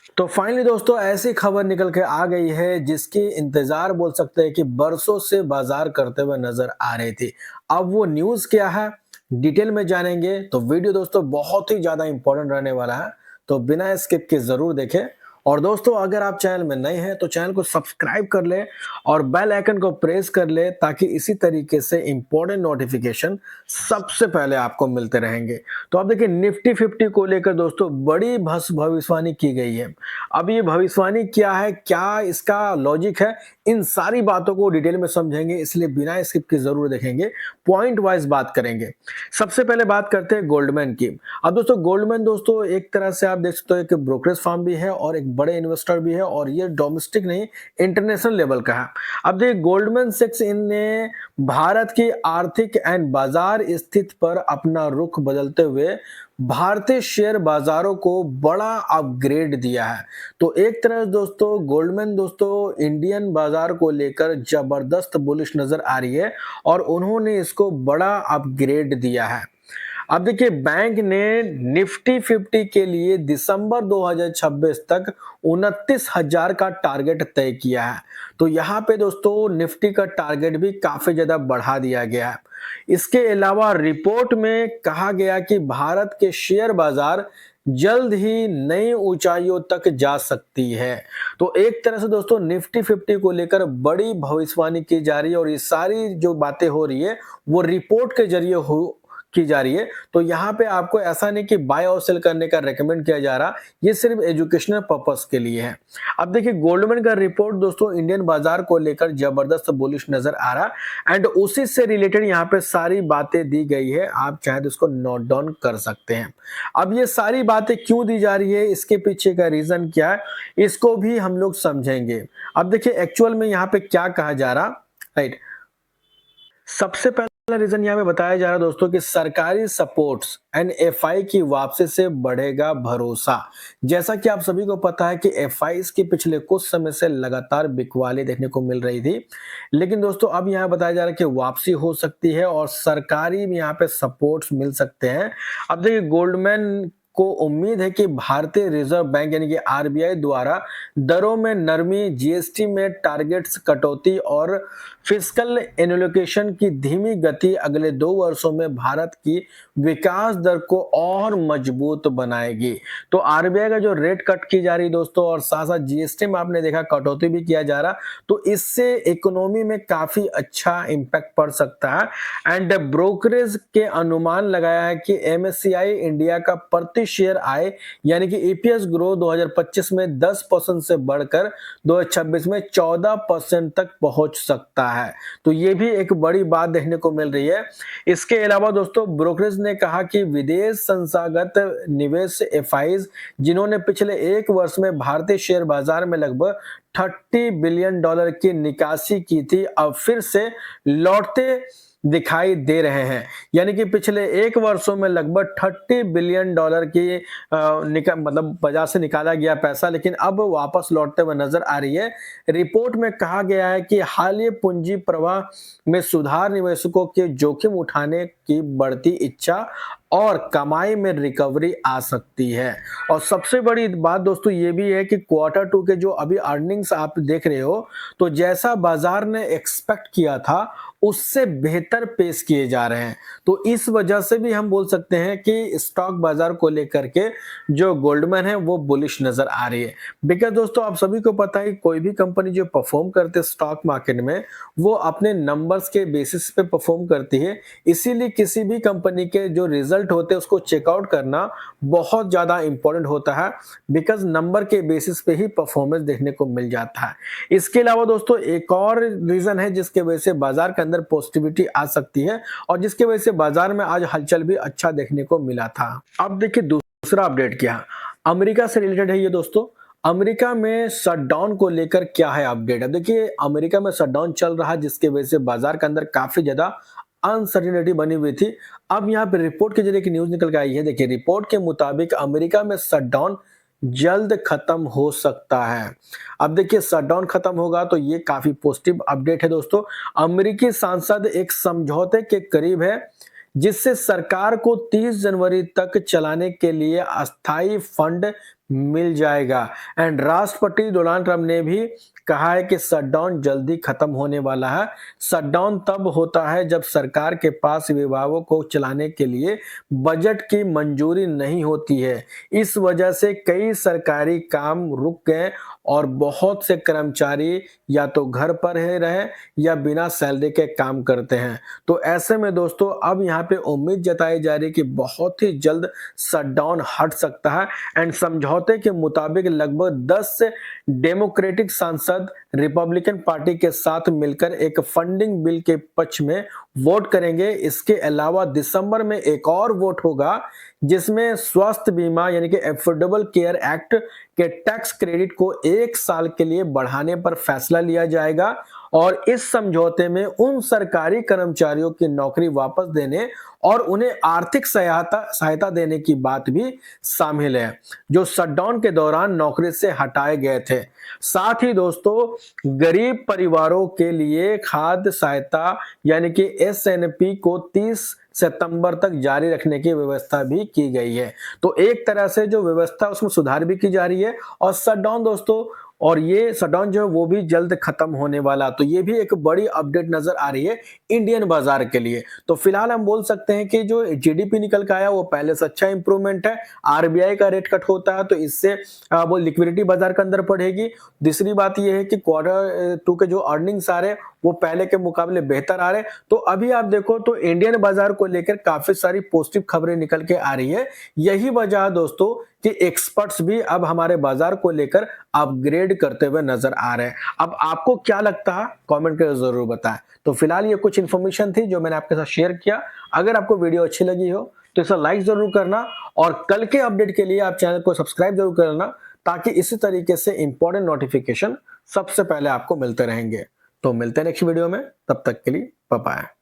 तो फाइनली दोस्तों ऐसी खबर निकल के आ गई है जिसकी इंतजार बोल सकते हैं कि बरसों से बाजार करते हुए नजर आ रही थी। अब वो न्यूज़ क्या है, डिटेल में जानेंगे तो वीडियो दोस्तों बहुत ही ज़्यादा इंपॉर्टेंट रहने वाला है। तो बिना स्किप के ज़रूर देखें। और दोस्तों अगर आप चैनल में नए हैं तो चैनल को सब्सक्राइब कर ले और बेल आइकन को प्रेस कर ले ताकि इसी तरीके से इंपॉर्टेंट नोटिफिकेशन सबसे पहले आपको मिलते रहेंगे। तो आप देखिए निफ्टी 50 को लेकर दोस्तों बड़ी भविष्यवाणी की गई है। अब ये भविष्यवाणी क्या है, क्या इसका लॉजिक है, इन सारी बातों को डिटेल में समझेंगे, इसलिए बिना स्किप के जरूर देखेंगे, पॉइंट वाइज बात करेंगे। सबसे पहले बात करते हैं गोल्डमैन की। अब दोस्तों गोल्डमैन दोस्तों एक तरह से आप देख सकते हो एक ब्रोकरेज फर्म भी है और एक बड़े इन्वेस्टर भी है और ये डोमेस्टिक नहीं इंटरनेशनल लेवल का है। अब देखिए गोल्डमैन सैक्स ने भारत की आर्थिक एंड बाजार स्थिति पर अपना रुख बदलते हुए भारतीय शेयर बाजारों को बड़ा अपग्रेड दिया है। तो एक तरह दोस्तों गोल्डमैन दोस्तों इंडियन बाजार को लेकर जबरदस्त बुलिश नजर आ रही है और उन्होंने इसको बड़ा अपग्रेड दिया है। अब देखिए बैंक ने निफ्टी 50 के लिए दिसंबर 2026 तक 29,000 का टारगेट तय किया है। तो यहाँ पे दोस्तों निफ्टी का टारगेट भी काफी ज्यादा बढ़ा दिया गया है। इसके अलावा रिपोर्ट में कहा गया कि भारत के शेयर बाजार जल्द ही नई ऊंचाइयों तक जा सकती है। तो एक तरह से दोस्तों निफ्टी 50 को लेकर बड़ी भविष्यवाणी की जा रही है और ये सारी जो बातें हो रही है वो रिपोर्ट के जरिए हो की जा रही है। तो यहाँ पे आपको ऐसा नहीं कि बाय और सेल करने का रेकमेंड किया जा रहा, ये सिर्फ एजुकेशनल पर्पस के लिए है। अब देखिए गोल्डमैन का रिपोर्ट दोस्तों इंडियन बाजार को लेकर जबरदस्त बुलिश नजर आ रहा एंड उसी से रिलेटेड यहाँ पे सारी बातें दी गई है, आप चाहे तो इसको नोट डाउन कर सकते हैं। अब ये सारी बातें क्यों दी जा रही है, इसके पीछे का रीजन क्या है, इसको भी हम लोग समझेंगे। अब देखिए एक्चुअल में यहाँ पे क्या कहा जा रहा, राइट। सबसे पहला रीजन यहाँ पे बताया जा रहा है दोस्तों कि सरकारी सपोर्ट्स एंड एफआई की वापसी से बढ़ेगा भरोसा। जैसा कि आप सभी को पता है कि एफआई के पिछले कुछ समय से लगातार बिकवाली देखने को मिल रही थी, लेकिन दोस्तों अब यहाँ बताया जा रहा है कि वापसी हो सकती है और सरकारी भी यहाँ पे सपोर्ट्स मिल सकते हैं। अब देखिए गोल्डमैन को उम्मीद है कि भारतीय रिजर्व बैंक यानी कि आरबीआई द्वारा दरों में नरमी, जीएसटी में टारगेट्स कटौती और फिस्कल एलोकेशन की धीमी गति अगले 2 वर्षों में भारत की विकास दर को और मजबूत बनाएगी। तो आरबीआई का जो रेट कट की जा रही दोस्तों और साथ साथ जीएसटी में आपने देखा कटौती भी किया जा रहा, तो इससे इकोनॉमी में काफी अच्छा इंपैक्ट पड़ सकता है। एंड ब्रोकरेज के अनुमान लगाया है कि एमएससीआई इंडिया का प्रति शेयर आय यानी कि ईपीएस ग्रोथ 2025 में 10% से बढ़कर 2026 में 14% तक पहुंच सकता है। तो ये भी एक बड़ी बात देखने को मिल रही है। इसके अलावा दोस्तों ब्रोकरेज ने कहा कि विदेश संस्थागत निवेश एफआईज जिन्होंने पिछले 1 वर्ष में भारतीय शेयर बाजार में लगभग $30 बिलियन की निकासी की थी, अब फिर से लौटते दिखाई दे रहे हैं। यानी कि पिछले 1 वर्षों में लगभग $30 बिलियन की मतलब बाजार से निकाला गया पैसा लेकिन अब वापस लौटते हुए नजर आ रही है। रिपोर्ट में कहा गया है कि हालिया पूंजी प्रवाह में सुधार, निवेशकों के जोखिम उठाने की बढ़ती इच्छा और कमाई में रिकवरी आ सकती है। और सबसे बड़ी बात दोस्तों ये भी है कि Q2 के जो अभी अर्निंग्स आप देख रहे हो, तो जैसा बाजार ने एक्सपेक्ट किया था उससे बेहतर पेश किए जा रहे हैं। तो इस वजह से भी हम बोल सकते हैं कि स्टॉक बाजार को लेकर के जो गोल्डमैन है वो बुलिश नजर आ रही है। बिकॉज दोस्तों आप सभी को पता है कोई भी कंपनी जो परफॉर्म करते स्टॉक मार्केट में वो अपने नंबर्स के बेसिस पे परफॉर्म करती है, इसीलिए किसी भी कंपनी के जो रिजल्ट होते हैं उसको चेकआउट करना बहुत ज्यादा इंपॉर्टेंट होता है, बिकॉज नंबर के बेसिस पे ही परफॉर्मेंस देखने को मिल जाता है। इसके अलावा दोस्तों एक और रीजन है जिसके वजह से बाजार के अंदर पॉजिटिविटी आ सकती है और जिसके वजह से बाजार में आज हलचल भी अच्छा देखने को मिला था। अब देखिए दूसरा अपडेट क्या है, अमेरिका से रिलेटेड है ये दोस्तों। अमेरिका में शटडाउन को लेकर क्या है अपडेट। अब देखिए अमेरिका में शटडाउन चल रहा है जिसके वजह से बाजार के अंदर काफी ज्यादा अनसर्टिनिटी बनी हुई थी। अब यहाँ पे रिपोर्ट के जरिए न्यूज निकल के आई है। देखिए रिपोर्ट के मुताबिक अमेरिका में शटडाउन जल्द खत्म हो सकता है। अब देखिए शटडाउन खत्म होगा तो ये काफी पॉजिटिव अपडेट है दोस्तों। अमेरिकी सांसद एक समझौते के करीब है जिससे सरकार को 30 जनवरी तक चलाने के लिए अस्थायी फंड मिल जाएगा। एंड राष्ट्रपति डोनाल्ड ट्रंप ने भी कहा है कि शटडाउन जल्दी खत्म होने वाला है। शटडाउन तब होता है जब सरकार के पास विभागों को चलाने के लिए बजट की मंजूरी नहीं होती है। इस वजह से कई सरकारी काम रुक गए और बहुत से कर्मचारी या तो घर पर ही रहे या बिना सैलरी के काम करते हैं। तो ऐसे में दोस्तों अब यहाँ पे उम्मीद जताई जा रही है कि बहुत ही जल्द शटडाउन हट सकता है। एंड समझौते के मुताबिक लगभग 10 डेमोक्रेटिक सांसद रिपब्लिकन पार्टी के साथ मिलकर एक फंडिंग बिल के पक्ष में वोट करेंगे। इसके अलावा दिसंबर में एक और वोट होगा जिसमें स्वास्थ्य बीमा यानी कि एफोर्डेबल केयर एक्ट के टैक्स क्रेडिट को 1 साल के लिए बढ़ाने पर फैसला लिया जाएगा। और इस समझौते में उन सरकारी कर्मचारियों की नौकरी वापस देने और उन्हें आर्थिक सहायता देने की बात भी शामिल है जो शटडाउन के दौरान नौकरी से हटाए गए थे। साथ ही दोस्तों गरीब परिवारों के लिए खाद्य सहायता यानी कि एसएनपी को 30 सितंबर तक जारी रखने की व्यवस्था भी की गई है। तो एक तरह से जो व्यवस्था उसमें सुधार भी की जा रही है और शटडाउन दोस्तों और ये शटडाउन जो है वो भी जल्द खत्म होने वाला। तो ये भी एक बड़ी अपडेट नजर आ रही है इंडियन बाजार के लिए। तो फिलहाल हम बोल सकते हैं कि जो जीडीपी निकल के आया वो पहले से अच्छा इंप्रूवमेंट है। आरबीआई का रेट कट होता है तो इससे वो लिक्विडिटी बाजार के अंदर पड़ेगी। दूसरी बात ये है कि Q2 के जो अर्निंग्स आ रहे हैं वो पहले के मुकाबले बेहतर आ रहे हैं। तो अभी आप देखो तो इंडियन बाजार को लेकर काफी सारी पॉजिटिव खबरें निकल के आ रही है। यही वजह दोस्तों कि एक्सपर्ट्स भी अब हमारे बाजार को लेकर अपग्रेड करते हुए नजर आ रहे हैं। अब आपको क्या लगता है कमेंट करके जरूर बताएं। तो फिलहाल ये कुछ इन्फॉर्मेशन थी जो मैंने आपके साथ शेयर किया। अगर आपको वीडियो अच्छी लगी हो तो इसे लाइक जरूर करना और कल के अपडेट के लिए आप चैनल को सब्सक्राइब जरूर करना ताकि इसी तरीके से इंपॉर्टेंट नोटिफिकेशन सबसे पहले आपको मिलते रहेंगे। तो मिलते हैं नेक्स्ट वीडियो में, तब तक के लिए बाय बाय।